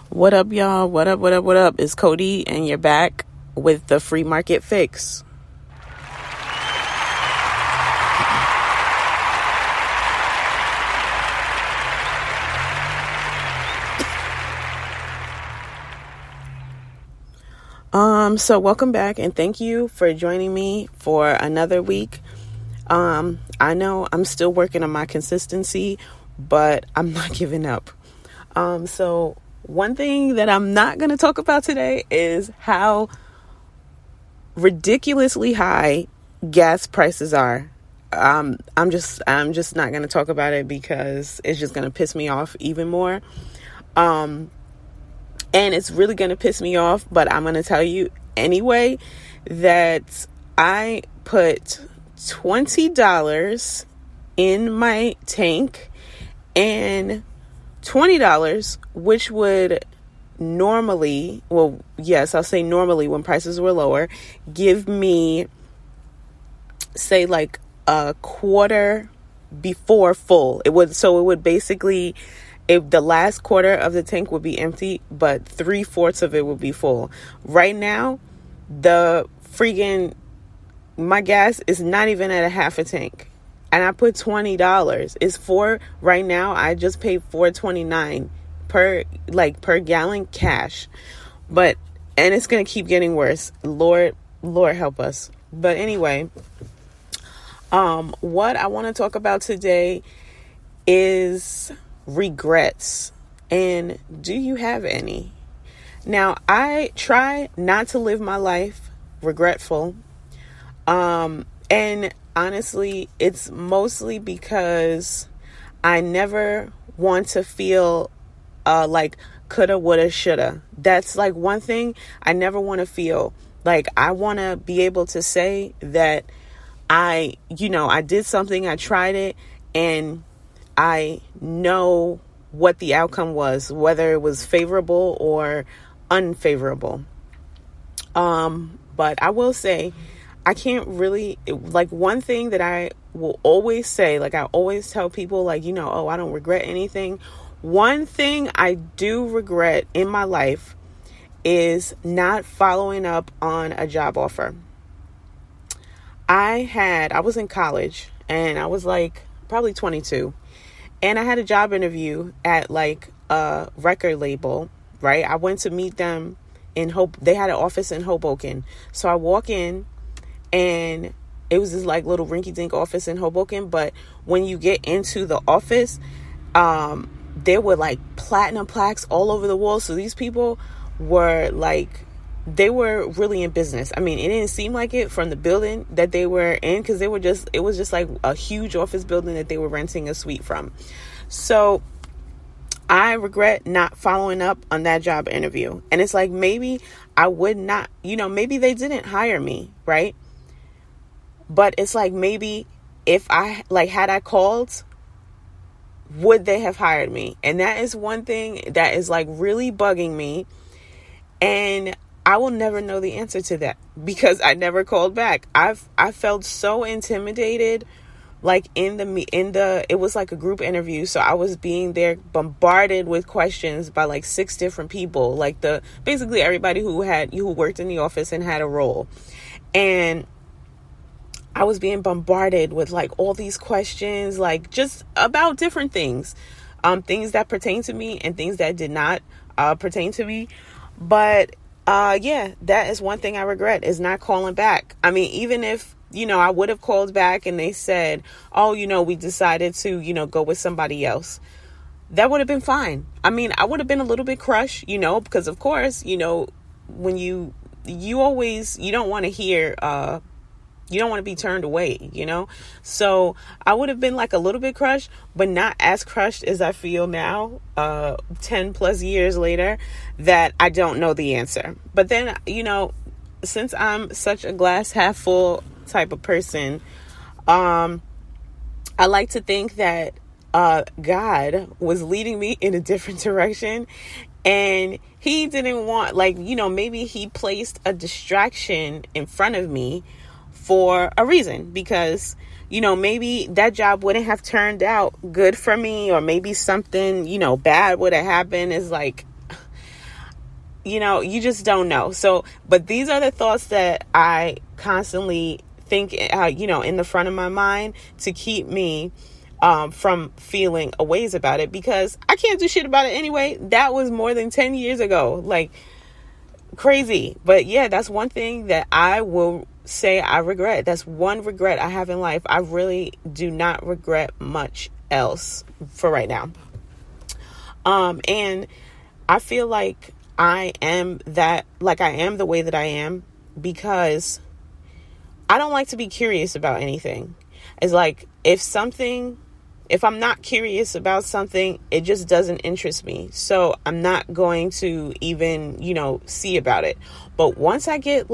What up, y'all? What up, what up, what up? It's Cody, and you're back with the Free Market Fix. So welcome back, and thank you for joining me for another week. I know I'm still working on my consistency, but I'm not giving up. So one thing that I'm not going to talk about today is how ridiculously high gas prices are. I'm just not going to talk about it because it's just going to piss me off even more. And it's really going to piss me off, but I'm going to tell you anyway that I put $20 in my tank, and $20, which would normally, well, yes, I'll say normally when prices were lower, give me, say, like a quarter before full. It would basically, if the last quarter of the tank would be empty, but 3/4 of it would be full. Right now, my gas is not even at a half a tank. And I put $20. Right now, I just paid $4.29 per gallon cash. And it's going to keep getting worse. Lord help us. But anyway, what I want to talk about today is regrets. And do you have any? Now, I try not to live my life regretful. And honestly, it's mostly because I never want to feel like coulda, woulda, shoulda. That's like one thing I never want to feel. Like, I want to be able to say that I did something, I tried it, and I know what the outcome was, whether it was favorable or unfavorable. But I will say, I can't really, like, one thing that I will always say, like I always tell people, like, oh, I don't regret anything. One thing I do regret in my life is not following up on a job offer. I was in college, and I was like probably 22, and I had a job interview at like a record label, right? I went to meet them they had an office in Hoboken. So I walk in, and it was this like little rinky-dink office in Hoboken. But when you get into the office, there were like platinum plaques all over the wall. So these people were like, they were really in business. I mean, it didn't seem like it from the building that they were in, because it was just like a huge office building that they were renting a suite from. So I regret not following up on that job interview. And it's like, maybe I would not, maybe they didn't hire me, right? But it's like, maybe if had I called, would they have hired me? And that is one thing that is like really bugging me. And I will never know the answer to that because I never called back. I felt so intimidated. Like it was like a group interview. So I was being bombarded with questions by like 6 different people, like basically everybody who worked in the office and had a role. And I was being bombarded with like all these questions, like just about different things, things that pertain to me and things that did not pertain to me. But that is one thing I regret, is not calling back. I mean, even if, I would have called back and they said, oh, we decided to, go with somebody else, that would have been fine. I mean, I would have been a little bit crushed, because of course, when you don't want to hear, you don't want to be turned away, So I would have been like a little bit crushed, but not as crushed as I feel now, 10 plus years later, that I don't know the answer. But then, since I'm such a glass half full type of person, I like to think that God was leading me in a different direction, and he didn't want, maybe he placed a distraction in front of me for a reason, because maybe that job wouldn't have turned out good for me, or maybe something bad would have happened. Is like, you just don't know. So, but these are the thoughts that I constantly think, in the front of my mind to keep me from feeling a ways about it, because I can't do shit about it anyway. That was more than 10 years ago. Like, crazy. But yeah, that's one thing that I will say I regret. That's one regret I have in life. I really do not regret much else for right now. And I feel like I am the way that I am because I don't like to be curious about anything. It's like, if I'm not curious about something, it just doesn't interest me. So I'm not going to even, see about it. But once I get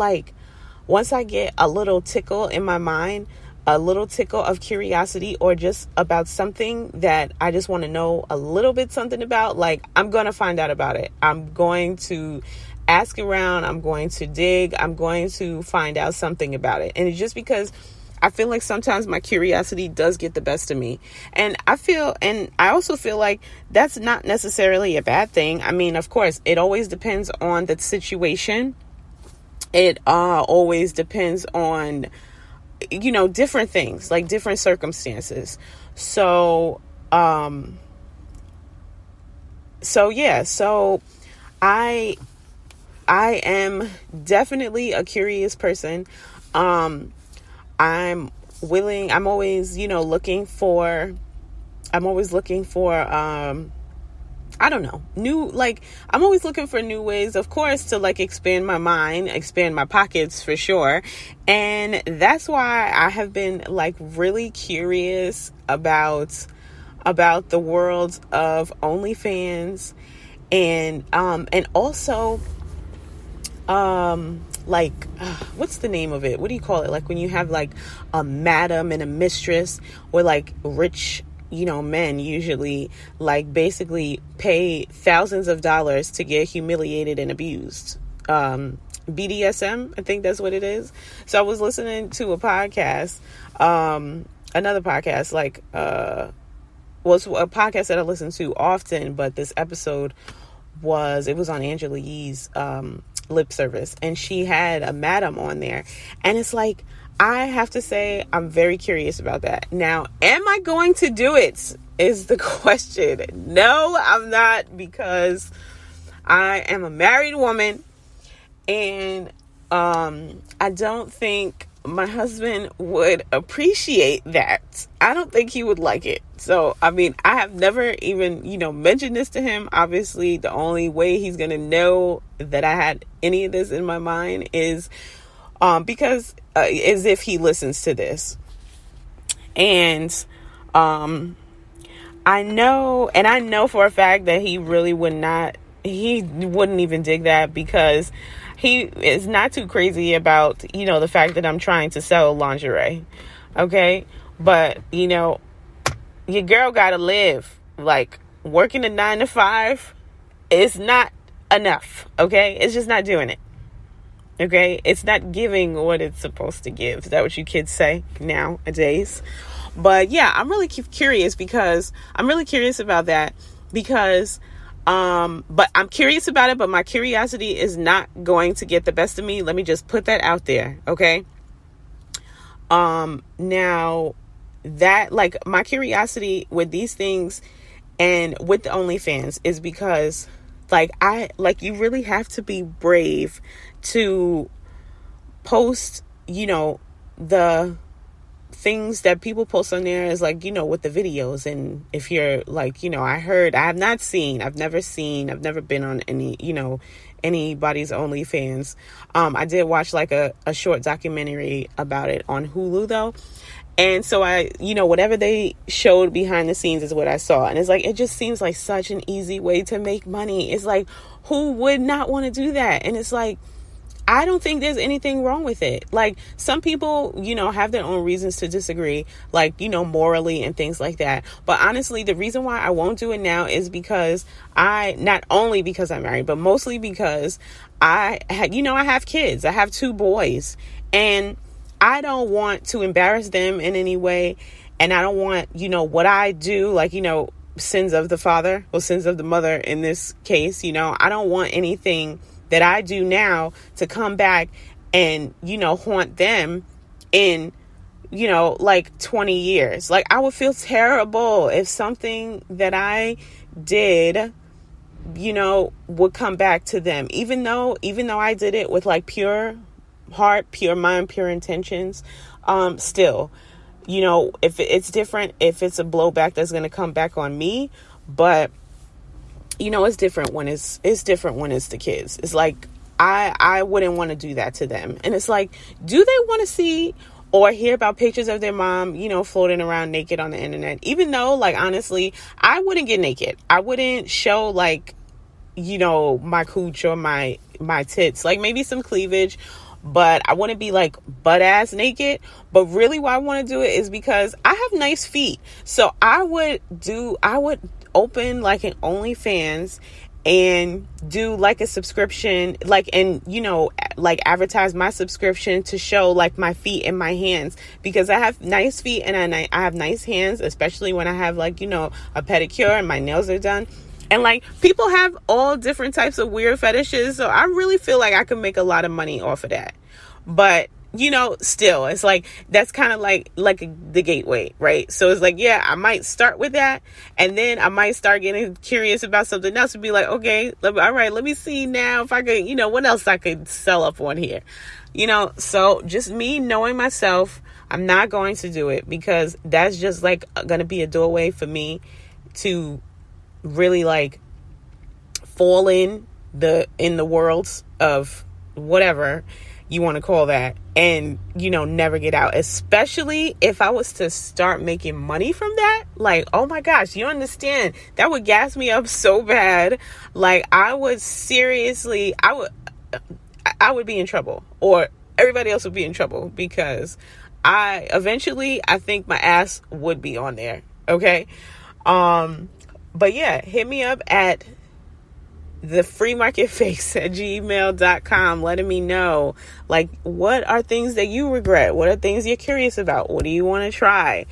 a little tickle in my mind, a little tickle of curiosity, or just about something that I just want to know a little bit something about, like, I'm going to find out about it. I'm going to ask around. I'm going to dig. I'm going to find out something about it. And it's just because I feel like sometimes my curiosity does get the best of me. And I also feel like that's not necessarily a bad thing. I mean, of course, it always depends on the situation. It always depends on, different things, like different circumstances. So I am definitely a curious person. I'm always, looking for, I don't know, I'm always looking for new ways, of course, to expand my mind, expand my pockets for sure. And that's why I have been really curious about the world of OnlyFans and also, what's the name of it? What do you call it? Like when you have a madam and a mistress, or rich, men usually basically pay thousands of dollars to get humiliated and abused. BDSM, I think that's what it is. So I was listening to a podcast, another podcast, was a podcast that I listen to often, but this episode was on Angela Yee's, lip service, and she had a madam on there, and it's I have to say I'm very curious about that. Now, am I going to do it is the question. No, I'm not, because I am a married woman, and I don't think my husband would appreciate that. I don't think he would like it. So, I mean, I have never even, mentioned this to him. Obviously, the only way he's going to know that I had any of this in my mind is because as if he listens to this. And I know for a fact that he really he wouldn't even dig that, because he is not too crazy about, the fact that I'm trying to sell lingerie. Okay. But, your girl gotta live. Working a 9 to 5 is not enough. Okay. It's just not doing it. Okay. It's not giving what it's supposed to give. Is that what you kids say nowadays? But yeah, I'm really curious about that, because but I'm curious about it, but my curiosity is not going to get the best of me. Let me just put that out there. Okay. Now that my curiosity with these things and with the OnlyFans is because you really have to be brave to post, the things that people post on there is with the videos. And if you're I've never been on any, anybody's OnlyFans. I did watch a short documentary about it on Hulu though. And so whatever they showed behind the scenes is what I saw. And it's it just seems like such an easy way to make money. It's who would not want to do that? And it's I don't think there's anything wrong with it. Some people, have their own reasons to disagree, morally and things like that. But honestly, the reason why I won't do it now is because not only because I'm married, but mostly because I have kids. I have 2 boys, and I don't want to embarrass them in any way. And I don't want, what I do, sins of the father or sins of the mother in this case, I don't want anything that I do now to come back and, haunt them in, like 20 years. Like, I would feel terrible if something that I did, would come back to them, even though I did it with like pure heart, pure mind, pure intentions. Still, if it's different, if it's a blowback that's going to come back on me, but it's different when it's different when it's the kids. It's like, I wouldn't want to do that to them. And it's like, do they want to see or hear about pictures of their mom, floating around naked on the internet? Even though, like, honestly, I wouldn't get naked. I wouldn't show, like, my cooch or my tits, like maybe some cleavage, but I wouldn't be like butt ass naked. But really why I want to do it is because I have nice feet. So I would open like an OnlyFans and do like a subscription, like, and like advertise my subscription to show like my feet and my hands, because I have nice feet and I have nice hands, especially when I have like, a pedicure and my nails are done. And like, people have all different types of weird fetishes. So I really feel like I could make a lot of money off of that. But, still, it's like, that's kind of like the gateway, right? So it's like, yeah, I might start with that. And then I might start getting curious about something else and be like, okay, all right, let me see now if I could, what else I could sell up on here. So just me knowing myself, I'm not going to do it, because that's just like going to be a doorway for me to really like fall in the worlds of whatever you want to call that, and never get out. Especially if I was to start making money from that, like, oh my gosh, you understand, that would gas me up so bad. Like, I would be in trouble, or everybody else would be in trouble, because I think my ass would be on there. Okay. But yeah, hit me up at thefreemarketfix@gmail.com, letting me know, like, what are things that you regret? What are things you're curious about? What do you want to try?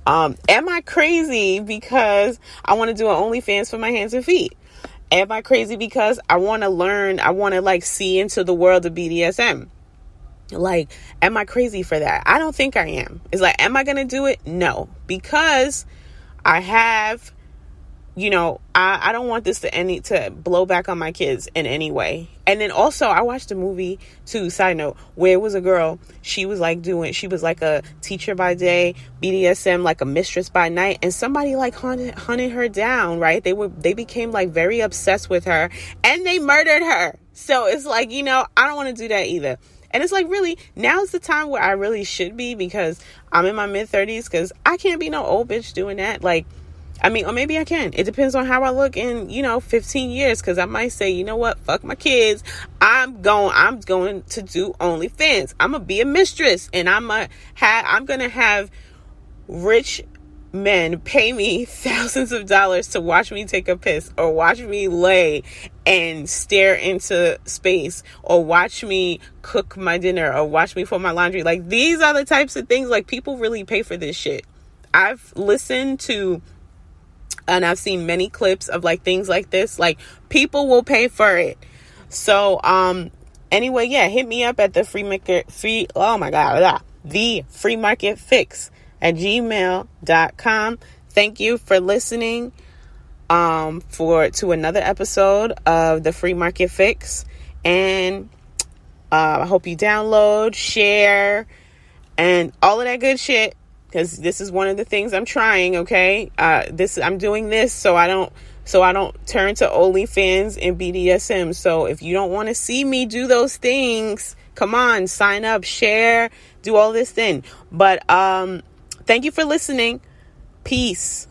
Am I crazy because I want to do an OnlyFans for my hands and feet? Am I crazy because I want to learn, I want to like see into the world of BDSM? Like, am I crazy for that? I don't think I am. It's like, am I going to do it? No, because I have, I don't want this to blow back on my kids in any way. And then also, I watched a movie too, side note, where it was a girl, she was like a teacher by day, BDSM, like a mistress by night, and somebody like hunted her down, right? They became like very obsessed with her, and they murdered her. So it's like, I don't want to do that either. And it's like, really, now's the time where I really should be, because I'm in my mid-30s, because I can't be no old bitch doing that. Like, I mean, or maybe I can. It depends on how I look in, 15 years. Because I might say, you know what? Fuck my kids. I'm going to do OnlyFans. I'm going to be a mistress. And I'm going to have rich men pay me thousands of dollars to watch me take a piss, or watch me lay and stare into space, or watch me cook my dinner, or watch me fold my laundry. Like, these are the types of things, like, people really pay for this shit. I've listened to and I've seen many clips of like things like this. Like, people will pay for it. So anyway, yeah, hit me up at the free market fix at gmail.com. Thank you for listening to another episode of the Free Market Fix. And I hope you download, share, and all of that good shit. Because this is one of the things I'm trying, okay? I'm doing this so I don't turn to OnlyFans and BDSM. So if you don't want to see me do those things, come on, sign up, share, do all this thing. But thank you for listening. Peace.